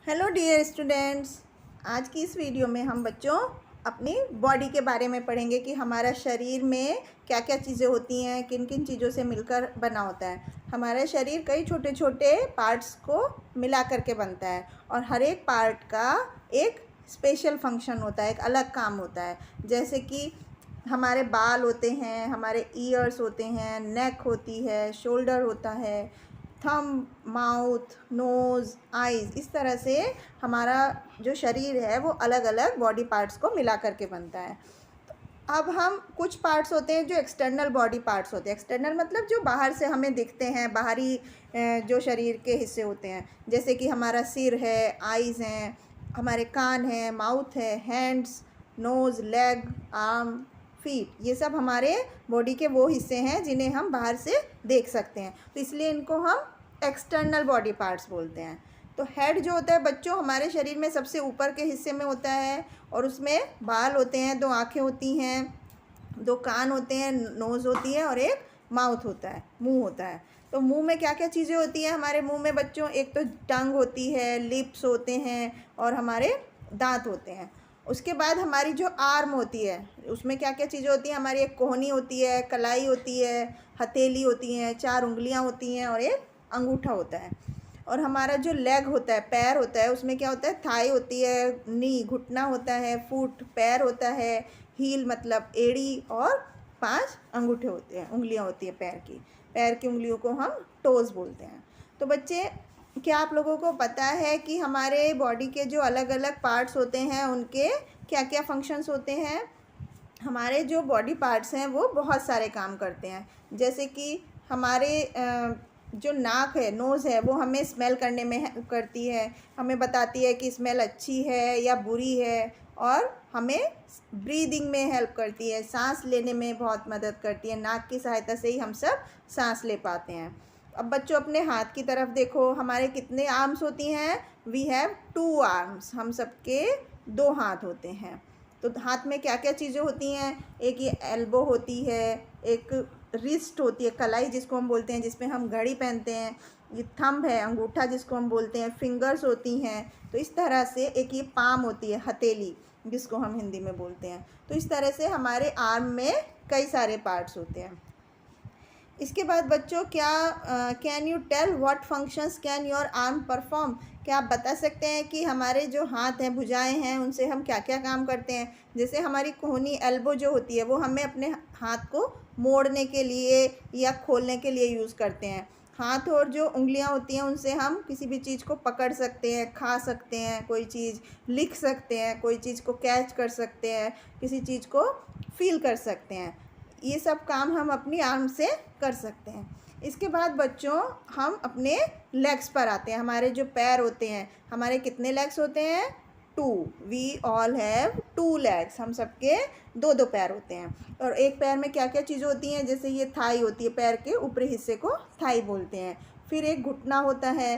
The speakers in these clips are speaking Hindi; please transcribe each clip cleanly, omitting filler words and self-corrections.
Hello dear students. आज की इस वीडियो में हम बच्चों अपनी बॉडी के बारे में पढ़ेंगे कि हमारा शरीर में क्या क्या चीज़ें होती हैं, किन किन चीज़ों से मिलकर बना होता है। हमारा शरीर कई छोटे छोटे पार्ट्स को मिला करके बनता है और हर एक पार्ट का एक स्पेशल फंक्शन होता है, एक अलग काम होता है। जैसे कि हमारे बाल होते हैं, हमारे ईयर्स होते हैं, नेक होती है, शोल्डर होता है, थंब, माउथ, नोज़, आइज़। इस तरह से हमारा जो शरीर है वो अलग अलग बॉडी पार्ट्स को मिला करके बनता है। अब हम कुछ पार्ट्स होते हैं जो एक्सटर्नल बॉडी पार्ट्स होते हैं। एक्सटर्नल मतलब जो बाहर से हमें दिखते हैं, बाहरी जो शरीर के हिस्से होते हैं। जैसे कि हमारा सिर है, आइज़ हैं, हमारे कान हैं, माउथ है, hands, nose, leg, arm, feet. ये सब हमारे बॉडी के वो हिस्से हैं जिन्हें हम बाहर से देख सकते हैं, तो इसलिए इनको हम एक्सटर्नल बॉडी पार्ट्स बोलते हैं। तो हेड जो होता है बच्चों हमारे शरीर में सबसे ऊपर के हिस्से में होता है और उसमें बाल होते हैं, 2 आँखें होती हैं, 2 कान होते हैं, नोज़ होती है और एक माउथ होता है, मुंह होता है। तो मुंह में क्या क्या चीज़ें होती हैं हमारे मुंह में बच्चों? एक तो टंग होती है, लिप्स होते हैं और हमारे दांत होते हैं। उसके बाद हमारी जो आर्म होती है उसमें क्या क्या चीज़ें होती हैं? हमारी एक कोहनी होती है, कलाई होती है, हथेली होती हैं, 4 उंगलियां होती हैं और एक अंगूठा होता है। और हमारा जो लेग होता है, पैर होता है, उसमें क्या होता है? थाई होती है, नी घुटना होता है, फुट पैर होता है, हील मतलब एड़ी और 5 अंगूठे होते हैं, उंगलियां होती हैं पैर की। पैर की उंगलियों को हम टोज़ बोलते हैं। तो बच्चे, क्या आप लोगों को पता है कि हमारे बॉडी के जो अलग अलग पार्ट्स होते हैं उनके क्या क्या फंक्शंस होते हैं? हमारे जो बॉडी पार्ट्स हैं वो बहुत सारे काम करते हैं। जैसे कि हमारे जो नाक है, नोज़ है, वो हमें स्मेल करने में हेल्प करती है, हमें बताती है कि स्मेल अच्छी है या बुरी है, और हमें ब्रीदिंग में हेल्प करती है, सांस लेने में बहुत मदद करती है। नाक की सहायता से ही हम सब सांस ले पाते हैं। अब बच्चों अपने हाथ की तरफ देखो, हमारे कितने आर्म्स होती हैं? We have 2 arms. हम सबके 2 हाथ होते हैं। तो हाथ में क्या क्या चीज़ें होती हैं? एक ये एल्बो होती है, एक रिस्ट होती है, कलाई जिसको हम बोलते हैं, जिसमें हम घड़ी पहनते हैं, ये थंब है, अंगूठा जिसको हम बोलते हैं, फिंगर्स होती हैं। तो इस तरह से एक ये पाम होती है, हथेली जिसको हम हिंदी में बोलते हैं। तो इस तरह से हमारे आर्म में कई सारे पार्ट्स होते हैं। इसके बाद बच्चों, क्या can you tell what functions can your arm perform? क्या आप बता सकते हैं कि हमारे जो हाथ हैं, भुजाएं हैं, उनसे हम क्या क्या काम करते हैं? जैसे हमारी कोहनी, एल्बो जो होती है, वो हमें अपने हाथ को मोड़ने के लिए या खोलने के लिए यूज़ करते हैं। हाथ और जो उंगलियां होती हैं उनसे हम किसी भी चीज़ को पकड़ सकते हैं, खा सकते हैं, कोई चीज़ लिख सकते हैं, कोई चीज़ को कैच कर सकते हैं, किसी चीज़ को फील कर सकते हैं। ये सब काम हम अपनी आर्म से कर सकते हैं। इसके बाद बच्चों हम अपने लेग्स पर आते हैं। हमारे जो पैर होते हैं, हमारे कितने लेग्स होते हैं? 2। We all have 2 legs. हम सबके 2 पैर होते हैं। और एक पैर में क्या क्या चीज़ें होती हैं? जैसे ये थाई होती है, पैर के ऊपरी हिस्से को थाई बोलते हैं। फिर एक घुटना होता है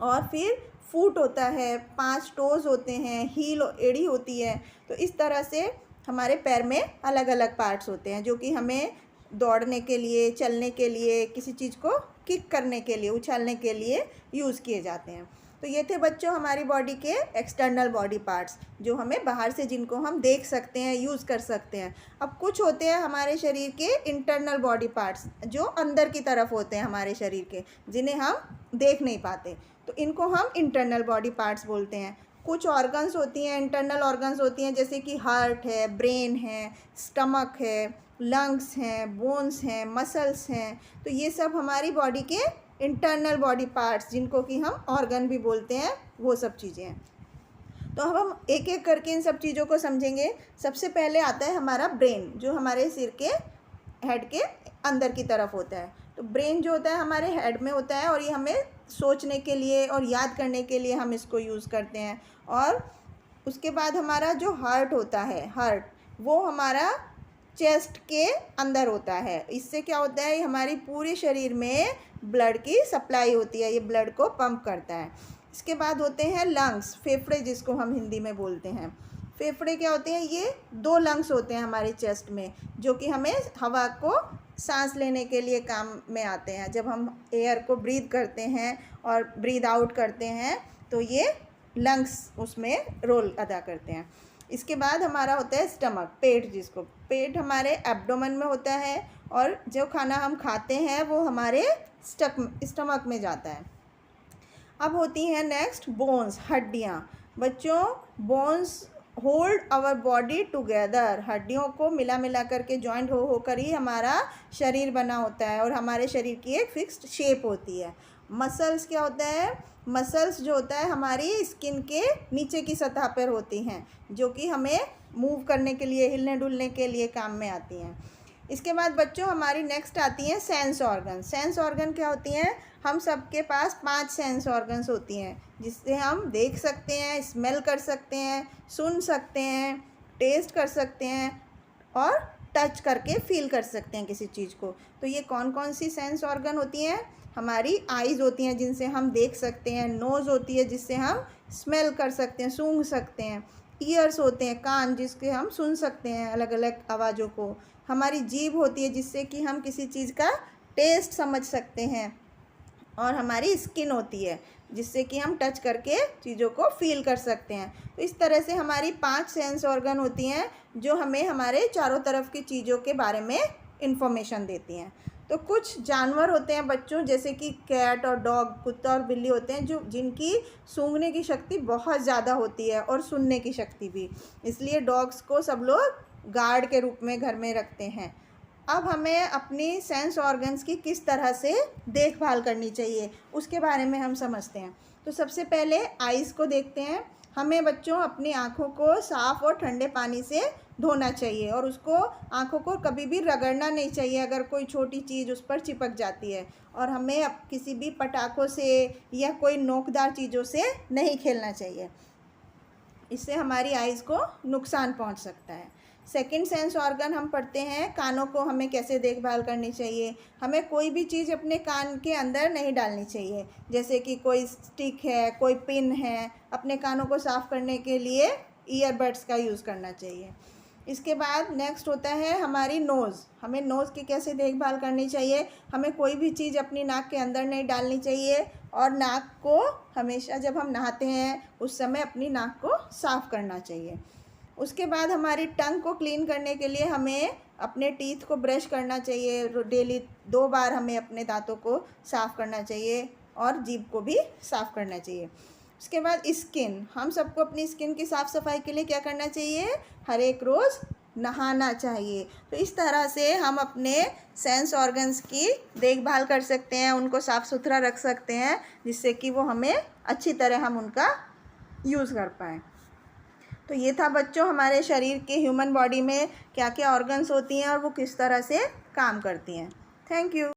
और फिर फुट होता है, 5 टोज़ होते हैं, हील एड़ी होती है। तो इस तरह से हमारे पैर में अलग अलग पार्ट्स होते हैं जो कि हमें दौड़ने के लिए, चलने के लिए, किसी चीज़ को किक करने के लिए, उछालने के लिए यूज़ किए जाते हैं। तो ये थे बच्चों हमारी बॉडी के एक्सटर्नल बॉडी पार्ट्स, जो हमें बाहर से, जिनको हम देख सकते हैं, यूज़ कर सकते हैं। अब कुछ होते हैं हमारे शरीर के इंटरनल बॉडी पार्ट्स, जो अंदर की तरफ होते हैं हमारे शरीर के, जिन्हें हम देख नहीं पाते। तो इनको हम इंटरनल बॉडी पार्ट्स बोलते हैं। कुछ ऑर्गन्स होती हैं, इंटरनल ऑर्गन्स होती हैं, जैसे कि हार्ट है, ब्रेन है, स्टमक है, लंग्स हैं, बोन्स हैं, मसल्स हैं। तो ये सब हमारी बॉडी के इंटरनल बॉडी पार्ट्स, जिनको कि हम ऑर्गन भी बोलते हैं, वो सब चीज़ें हैं। तो अब हम एक एक करके इन सब चीज़ों को समझेंगे। सबसे पहले आता है हमारा ब्रेन, जो हमारे सिर के हेड के अंदर की तरफ होता है। तो ब्रेन जो होता है हमारे हेड में होता है और ये हमें सोचने के लिए और याद करने के लिए हम इसको यूज़ करते हैं। और उसके बाद हमारा जो हार्ट होता है, हार्ट, वो हमारा चेस्ट के अंदर होता है। इससे क्या होता है? हमारी पूरे शरीर में ब्लड की सप्लाई होती है, ये ब्लड को पंप करता है। इसके बाद होते हैं लंग्स, फेफड़े जिसको हम हिंदी में बोलते हैं। फेफड़े क्या होते हैं? ये 2 लंग्स होते हैं हमारे चेस्ट में, जो कि हमें हवा को सांस लेने के लिए काम में आते हैं। जब हम एयर को ब्रीथ करते हैं और ब्रीथ आउट करते हैं तो ये लंग्स उसमें रोल अदा करते हैं। इसके बाद हमारा होता है स्टमक, पेट, जिसको पेट हमारे एब्डोमेन में होता है और जो खाना हम खाते हैं वो हमारे स्टमक में जाता है। अब होती हैं नेक्स्ट बोन्स, हड्डियाँ। बच्चों, bones hold our body together, हड्डियों को मिला करके जॉइंट हो कर ही हमारा शरीर बना होता है और हमारे शरीर की एक फिक्स्ड शेप होती है। मसल्स क्या होता है? मसल्स जो होता है हमारी स्किन के नीचे की सतह पर होती हैं, जो कि हमें मूव करने के लिए, हिलने डुलने के लिए काम में आती हैं। इसके बाद बच्चों हमारी नेक्स्ट आती हैं सेंस ऑर्गन। सेंस ऑर्गन क्या होती हैं? हम सबके पास 5 सेंस ऑर्गन्स होती हैं, जिससे हम देख सकते हैं, स्मेल कर सकते हैं, सुन सकते हैं, टेस्ट कर सकते हैं और टच करके फील कर सकते हैं किसी चीज़ को। तो ये कौन कौन सी सेंस ऑर्गन होती हैं? हमारी आइज़ होती हैं जिनसे हम देख सकते हैं, नोज़ होती है जिससे हम स्मेल कर सकते हैं, सूंघ सकते हैं, ईयर्स होते हैं कान, जिसके हम सुन सकते हैं अलग अलग आवाज़ों को, हमारी जीभ होती है जिससे कि हम किसी चीज़ का टेस्ट समझ सकते हैं, और हमारी स्किन होती है जिससे कि हम टच करके चीज़ों को फील कर सकते हैं। तो इस तरह से हमारी 5 सेंस ऑर्गन होती हैं जो हमें हमारे चारों तरफ की चीज़ों के बारे में इंफॉर्मेशन देती हैं। तो कुछ जानवर होते हैं बच्चों, जैसे कि कैट और डॉग, कुत्ता और बिल्ली होते हैं, जो जिनकी सूंघने की शक्ति बहुत ज़्यादा होती है और सुनने की शक्ति भी। इसलिए डॉग्स को सब लोग गार्ड के रूप में घर में रखते हैं। अब हमें अपनी सेंस ऑर्गन्स की किस तरह से देखभाल करनी चाहिए उसके बारे में हम समझते हैं। तो सबसे पहले आइज़ को देखते हैं। हमें बच्चों अपनी आँखों को साफ़ और ठंडे पानी से धोना चाहिए और उसको, आँखों को कभी भी रगड़ना नहीं चाहिए अगर कोई छोटी चीज़ उस पर चिपक जाती है। और हमें अब किसी भी पटाखों से या कोई नोकदार चीज़ों से नहीं खेलना चाहिए, इससे हमारी आइज़ को नुकसान पहुंच सकता है। सेकंड सेंस ऑर्गन हम पढ़ते हैं, कानों को हमें कैसे देखभाल करनी चाहिए। हमें कोई भी चीज़ अपने कान के अंदर नहीं डालनी चाहिए, जैसे कि कोई स्टिक है, कोई पिन है। अपने कानों को साफ़ करने के लिए ईयरबड्स का यूज़ करना चाहिए। इसके बाद नेक्स्ट होता है हमारी नोज़। हमें नोज़ की कैसे देखभाल करनी चाहिए? हमें कोई भी चीज़ अपनी नाक के अंदर नहीं डालनी चाहिए और नाक को हमेशा जब हम नहाते हैं उस समय अपनी नाक को साफ़ करना चाहिए। उसके बाद हमारी टंग को क्लीन करने के लिए हमें अपने टीथ को ब्रश करना चाहिए। डेली 2 बार हमें अपने दांतों को साफ़ करना चाहिए और जीभ को भी साफ़ करना चाहिए। उसके बाद स्किन, हम सबको अपनी स्किन की साफ़ सफाई के लिए क्या करना चाहिए? हर एक रोज़ नहाना चाहिए। तो इस तरह से हम अपने सेंस ऑर्गन्स की देखभाल कर सकते हैं, उनको साफ़ सुथरा रख सकते हैं, जिससे कि वो हमें अच्छी तरह हम उनका यूज़ कर पाएँ। तो ये था बच्चों हमारे शरीर के, ह्यूमन बॉडी में क्या क्या ऑर्गन्स होती हैं और वो किस तरह से काम करती हैं। Thank you.